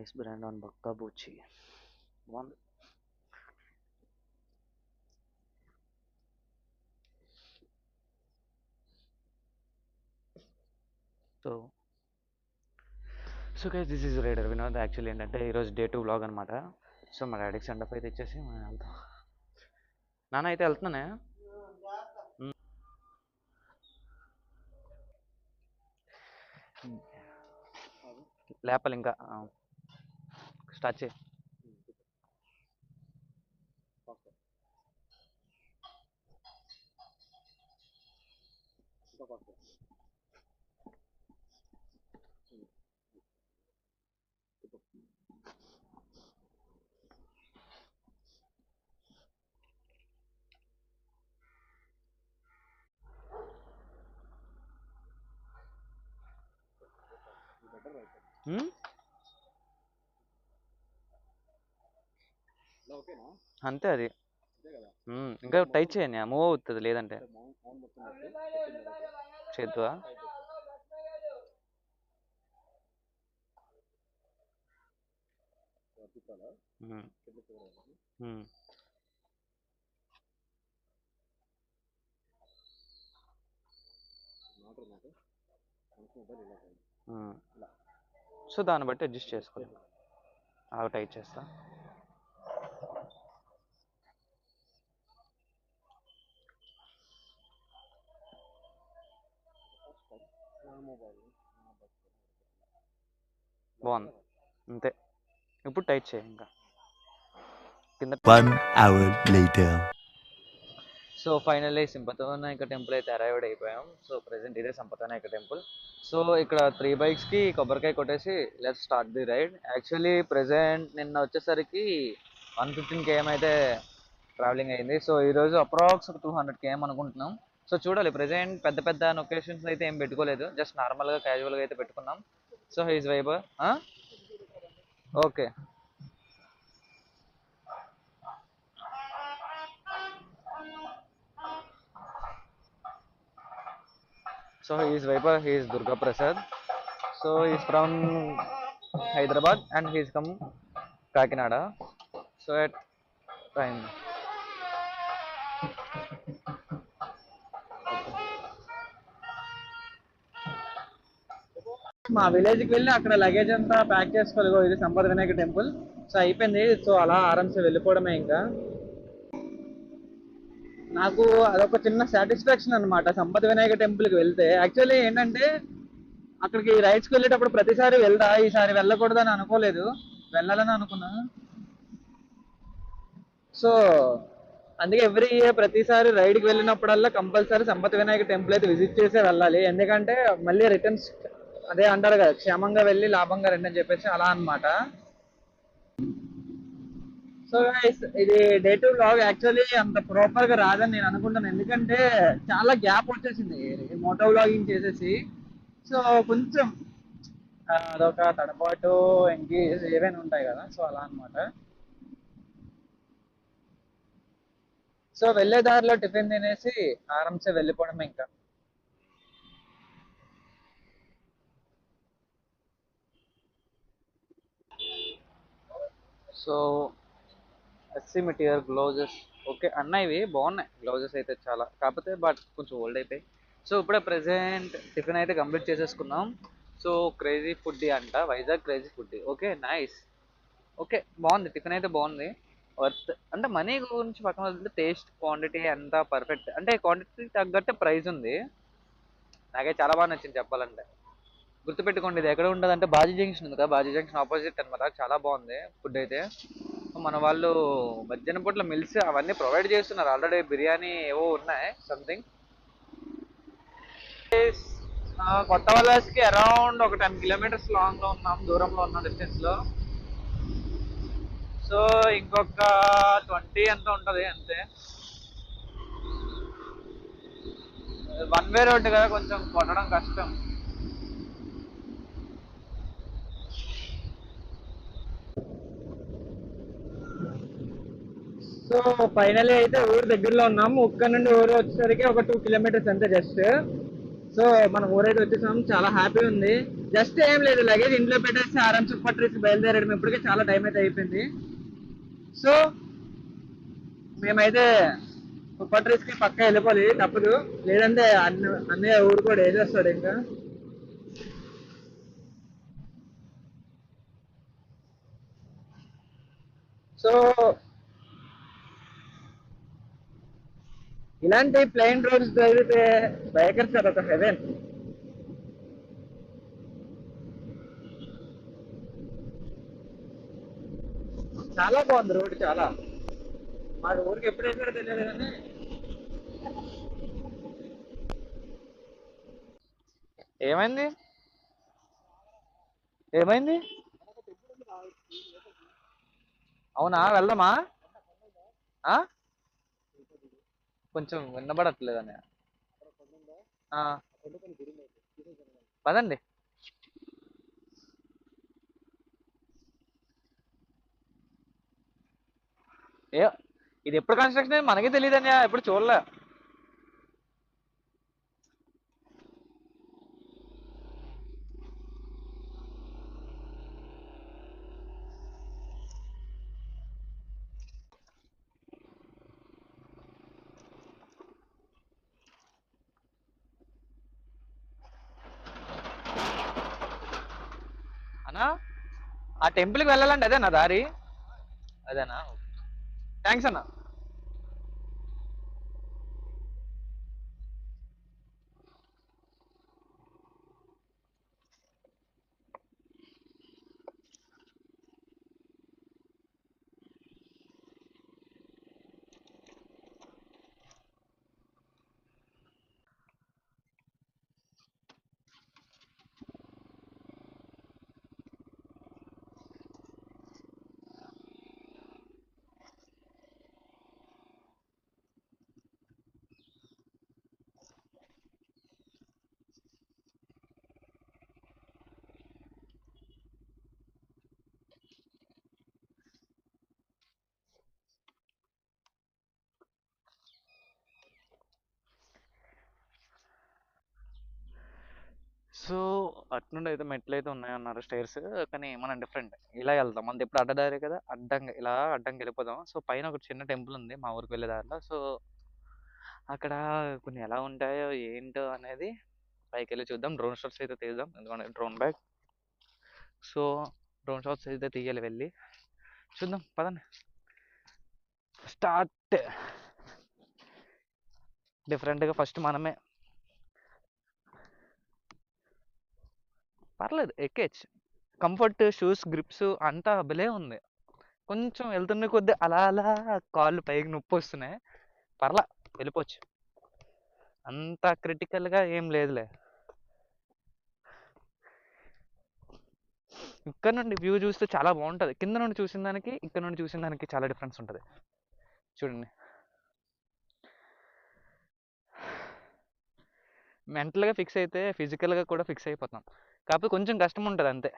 Nice brand on బక్కా బూచి. బాగుంది. So so guys this is rider Vinod. Actually ఏంటంటే ఈరోజు డే 2 వ్లాగ్ అనమాట. సో మా డాడీకి సెండ్ ఆఫ్ అయితే ఇచ్చేసి మనం వెళ్తాం. నాన్న అయితే వెళ్తున్నానే. లేపాలి ఇంకా స్టార్ట్ చేయి. అంతే అది. ఇంకా టైట్ చేయని మూవ్ అవుతుంది లేదంటే చేద్దువా. సో దాన్ని బట్టి అడ్జస్ట్ చేసుకోవాలి. అలా టైట్ చేస్తా. బాగుంది అంతే. ఇప్పుడు టైట్ చేయి ఇంకా కింద. 1 hour later. So finally Sampath Vinayaka temple అయితే అరైవ్డ్ అయిపోయాం. సో ప్రెసెంట్ ఇదే సంపతవినాయక టెంపుల్. సో ఇక్కడ 3 బైక్స్కి కొబ్బరికాయ కొట్టేసి let's start the ride. Actually present నిన్న వచ్చేసరికి 115 km అయితే ట్రావెలింగ్ అయింది. సో ఈరోజు అప్రాక్స్ 200 km అనుకుంటున్నాం. సో చూడాలి. ప్రెసెంట్ పెద్ద పెద్ద లొకేషన్స్ అయితే ఏం పెట్టుకోలేదు, జస్ట్ నార్మల్గా క్యాజువల్గా అయితే పెట్టుకున్నాం. So he's vibe. Okay. So he is Viper, he is Durga Prasad. So he is from Hyderabad and he is come Kakinada. So at time. మా విలేజ్కి వెళ్ళి అక్కడ లగేజ్ అంతా ప్యాక్ చేసుకోవాలి. ఇది సంపద వినాయక టెంపుల్. సో అయిపోయింది. సో అలా ఆరామ్సే వెళ్ళిపోవడమే. ఇంకా నాకు అదొక చిన్న సాటిస్ఫాక్షన్ అనమాట సంపద వినాయక టెంపుల్కి వెళ్తే. యాక్చువల్లీ ఏంటంటే అక్కడికి రైడ్స్కి వెళ్ళేటప్పుడు ప్రతిసారి వెళ్దా, ఈసారి వెళ్ళకూడదని అనుకోలేదు, వెళ్ళాలని అనుకున్నా. సో అందుకే ఎవ్రీ ఇయర్ ప్రతిసారి రైడ్కి వెళ్ళినప్పుడల్లా కంపల్సరీ సంపద వినాయక టెంపుల్ అయితే విజిట్ చేసే వెళ్ళాలి. ఎందుకంటే మళ్ళీ రిటర్న్స్ అదే అంటారు కదా, క్షేమంగా వెళ్ళి లాభంగా రండి అని చెప్పేసి, అలా అనమాట. సో గైస్ ఇది డే 2 వ్లాగ్. యాక్చువల్లీ అంత ప్రాపర్ గా రాదని నేను అనుకుంటాను, ఎందుకంటే చాలా గ్యాప్ వచ్చేసింది మోటో వ్లాగింగ్ చేసేసి. సో కొంచెం అదొక తడబాటు ఇంక ఏవైనా ఉంటాయి కదా, సో అలా అనమాట. సో వెళ్ళే దారిలో టిఫిన్ తినేసి ఆరామ్సే వెళ్ళిపోవడమే ఇంకా. సో ఎస్సిమిటియర్ గ్లౌజెస్ ఓకే అన్న, ఇవి బాగున్నాయి గ్లౌజెస్ అయితే చాలా, కాకపోతే బట్ కొంచెం ఓల్డ్ అయిపోయి. సో ఇప్పుడే ప్రెసెంట్ టిఫిన్ అయితే కంప్లీట్ చేసేసుకున్నాం. సో క్రేజీ ఫుడ్డీ అంట, Vizag crazy foodie. Okay nice. Okay బాగుంది, టిఫిన్ అయితే బాగుంది. వర్త్ అంటే మనీ గురించి పక్కన వదిలితే టేస్ట్ క్వాంటిటీ అంతా పర్ఫెక్ట్. అంటే క్వాంటిటీ తగ్గట్టు ప్రైస్ ఉంది. నాకైతే చాలా బాగా నచ్చింది చెప్పాలంటే. గుర్తుపెట్టుకోండి ఇది ఎక్కడ ఉంటుంది అంటే బాజీ జంక్షన్ ఉంది కదా, బాజీ జంక్షన్ ఆపోజిట్ అనమాట. చాలా బాగుంది ఫుడ్ అయితే. మన వాళ్ళు మధ్యాహ్నం పూట్ల మిల్స్ అవన్నీ ప్రొవైడ్ చేస్తున్నారు ఆల్రెడీ. బిర్యానీ ఏవో ఉన్నాయి సంథింగ్. కొత్త వలసకి అరౌండ్ ఒక 10 kilometers లాంగ్ లో ఉన్నాం, దూరంలో ఉన్న డిస్టెన్స్ లో. సో ఇంకొక 20 ఎంత ఉంటది అంతే. 1 way రోడ్డు కదా, కొంచెం కొట్టడం కష్టం. సో ఫైనలీ అయితే ఊరు దగ్గరలో ఉన్నాము. ఇక్కడ నుండి ఊరు వచ్చేసరికి ఒక 2 kilometers అంతే జస్ట్. సో మన ఊరైతే వచ్చేసాం, చాలా హ్యాపీ ఉంది. జస్ట్ ఏం లేదు, లగేజ్ ఇంట్లో పెట్టేసి ఆరామ్స్ పట్టేసి బయలుదేరడం. ఇప్పటికే చాలా టైం అయితే అయిపోయింది. సో మేమైతే కుప్పట్రేస్ కి పక్క వెళ్ళిపోవాలి, తప్పదు. లేదంటే అన్నయ్య ఊరు కూడా ఏదేస్తాడు ఇంకా. సో ఇలాంటి ప్లెయిన్ రోడ్స్ జరిగితే బైకర్స్ అదొక హెవెన్. చాలా బాగుంది రోడ్, చాలా. మా ఊరికి ఎప్పుడు వెళ్ళాడో తెలియదు కానీ. ఏమైంది? ఏమైంది? అవునా, వెళ్దామా? ఆ? కొంచెం వినబడట్లేదని. పదండి. ఏ, ఇది ఎప్పుడు కన్స్ట్రక్షన్ అయింది మనకే తెలియదని, ఎప్పుడు చూడలే. అన్నా, ఆ టెంపుల్కి వెళ్ళాలంటే అదేనా దారి? అదేనా? థ్యాంక్స్ అన్న. సో అట్నుండి అయితే మెట్లు అయితే ఉన్నాయన్నారు, స్టైర్స్. కానీ మనం డిఫరెంట్, ఇలా వెళ్దాం. మనది ఎప్పుడు అడ్డదారి కదా, అడ్డంగా ఇలా అడ్డంగా వెళ్ళిపోదాం. సో పైన ఒక చిన్న టెంపుల్ ఉంది మా ఊరికి వెళ్ళే దారిలో. సో అక్కడ కొన్ని ఎలా ఉంటాయో ఏంటో అనేది పైకి వెళ్ళి చూద్దాం. డ్రోన్ షాట్స్ అయితే తీద్దాం, ఎందుకంటే drone bag. So drone shots అయితే తీయాలి, వెళ్ళి చూద్దాం. పదండి, స్టార్ట్. డిఫరెంట్గా ఫస్ట్ మనమే. పర్లేదు, ఎక్కేచ్చు. కంఫర్ట్, షూస్, గ్రిప్స్ అంతా భలే ఉంది. కొంచెం వెళ్తున్న కొద్దీ అలా అలా కాళ్ళు పైకి నొప్పి వస్తున్నాయి. పర్లా, వెళ్ళిపోవచ్చు. అంత క్రిటికల్గా ఏం లేదులే. ఇక్కడ నుండి వ్యూ చూస్తే చాలా బాగుంటుంది. కింద నుండి చూసిన దానికి ఇక్కడ నుండి చూసిన దానికి చాలా డిఫరెన్స్ ఉంటుంది. చూడండి, మెంటల్గా ఫిక్స్ అయితే ఫిజికల్గా కూడా ఫిక్స్ అయిపోతాం. కాకపోతే కొంచెం కష్టం ఉంటుంది అంతే.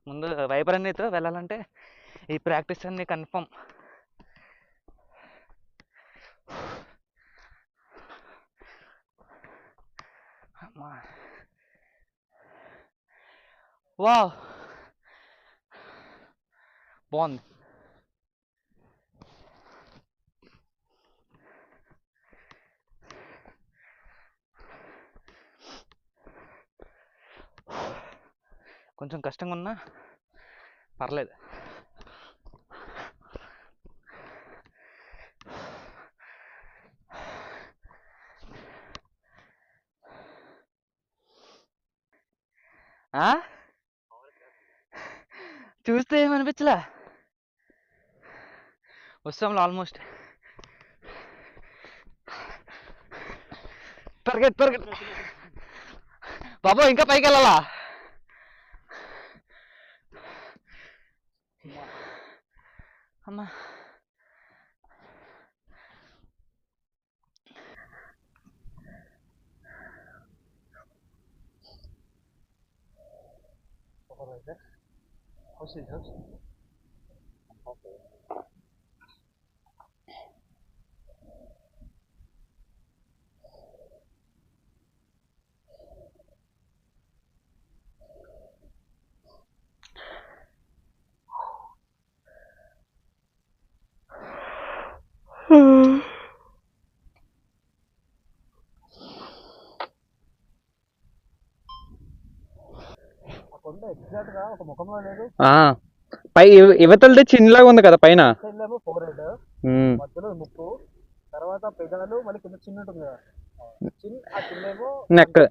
ముందు వైపర్ అన్నితో వెళ్ళాలంటే ఈ ప్రాక్టీస్ అన్ని కన్ఫర్మ్. వావ్, బాగుంది. కొంచెం కష్టంగా ఉన్నా పర్లేదు. చూస్తే ఏమనిపించలే, వస్తాంలో ఆల్మోస్ట్. పరిగెట్ పరిగెట్ బాబా, ఇంకా పైకి వెళ్ళాలా? అమ్మా, ఆ, పై యువతలది చిన్నలాగా ఉంది కదా పైన. ఉమ్. నెక్.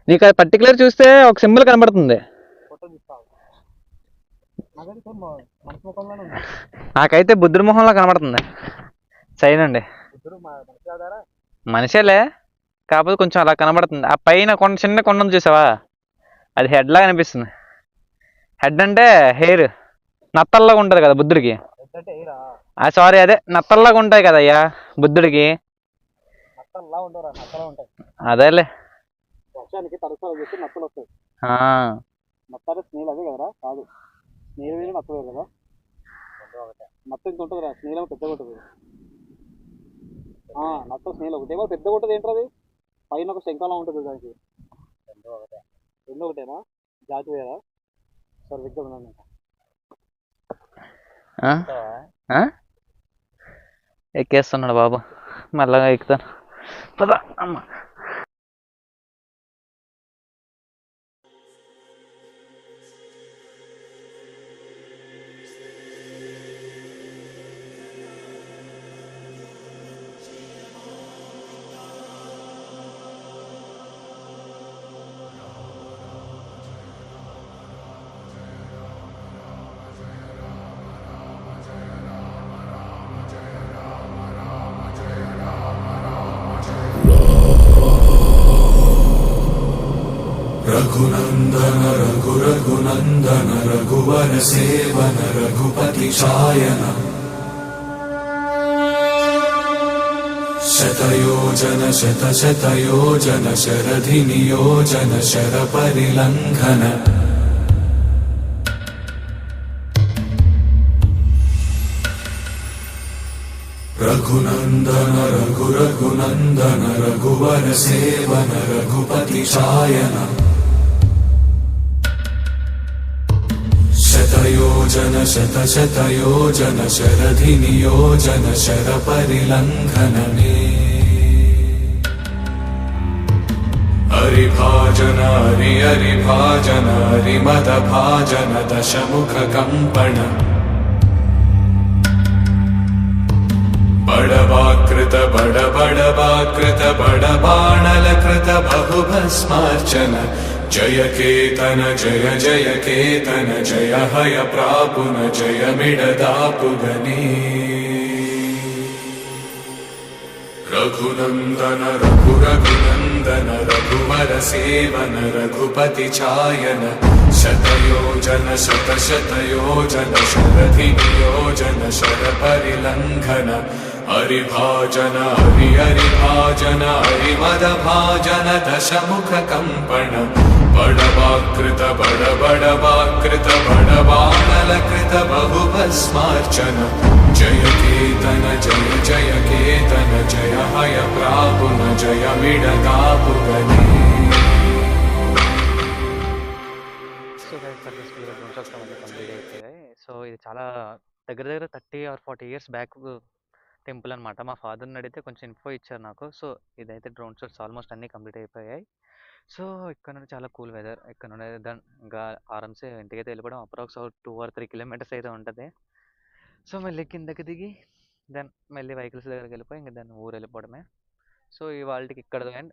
నీకు అది పర్టికులర్ చూస్తే ఒక సింబల్ కనబడుతుంది. నాకైతే బుద్ధుడి మొహంలో కనబడుతుంది సైన్ అండి. మనిషేలే, కాకపోతే కొంచెం అలా కనబడుతుంది. ఆ పైన కొండ, చిన్న కొండ ఉంది చూసావా, అది హెడ్ లాగా అనిపిస్తుంది. హెడ్ అంటే హెయిర్ నత్తల్లాగా ఉంటుంది కదా బుద్ధుడికి. సారీ, అదే నత్తల్లాగా ఉంటాయి కదా అయ్యా బుద్ధుడికి. అదేలే. ఆ, ఆ? ఆ? ఎక్కేస్తున్నాడు బాబు, మెల్లగా ఎక్కుతాను. పద అమ్మ. रघुनन्दन रघुरघुनन्दन रघुवर सेवन रघुपति चायन शतयोजन शतशतयोजन शरधि नियोजन शरपरिलङ्घन रघुनन्दन रघुरघुनन्दन रघुवर सेवन रघुपति चायन शतयोजन शतशतयोजन शरधि नियोजन शरपरिलङ्घन मे हरिभाजन हरि हरिभाजन हरिमदभाजन दशमुख कम्पण बडवाकृत बडबडवाकृत बडबाणलकृत बहुभस्मार्चन जय केतन जय जय केतन जय हय प्रापुन जय मिडदापुगने रघुनन्दन रघुरघुनन्दन रघुवर सेवन रघुपति चायन शतयोजन शतशतयोजन शरधि नियोजन शरपरिलङ्घन हरिभाजन हरि हरिभाजन हरिमदभाजन दशमुख कम्पण बडवाकृत बडबडवाकृत बडबाणलकृत बहुभस्मार्चन जय केतन जय जय केतन जय हय प्रापुन जय मिडदापुगने సో గైస్ సక్సెస్ఫుల్గా డ్రోన్ షాట్స్ అవన్నీ కంప్లీట్ అయిపోయాయి. సో ఇది చాలా దగ్గర దగ్గర 30 or 40 years బ్యాక్ టెంపుల్ అనమాట. మా ఫాదర్ని అడిగితే కొంచెం ఇన్ఫో ఇచ్చారు నాకు. సో ఇదైతే డ్రోన్ షాట్స్ ఆల్మోస్ట్ అన్నీ కంప్లీట్ అయిపోయాయి. సో ఇక్కడ నుండి చాలా కూల్ వెదర్. ఇక్కడ నుండి దాని ఇంకా ఆరామ్సే ఇంటికైతే వెళ్ళిపోవడం. అప్రాక్స్ 2 or 3 kilometers అయితే ఉంటుంది. సో మళ్ళీ కిందకి దిగి దెన్ మళ్ళీ వెహికల్స్ దగ్గరికి వెళ్ళిపోయి ఇంక దాన్ని ఊరు వెళ్ళిపోవడమే. సో ఇవాళకి ఇక్కడ ఎండ్.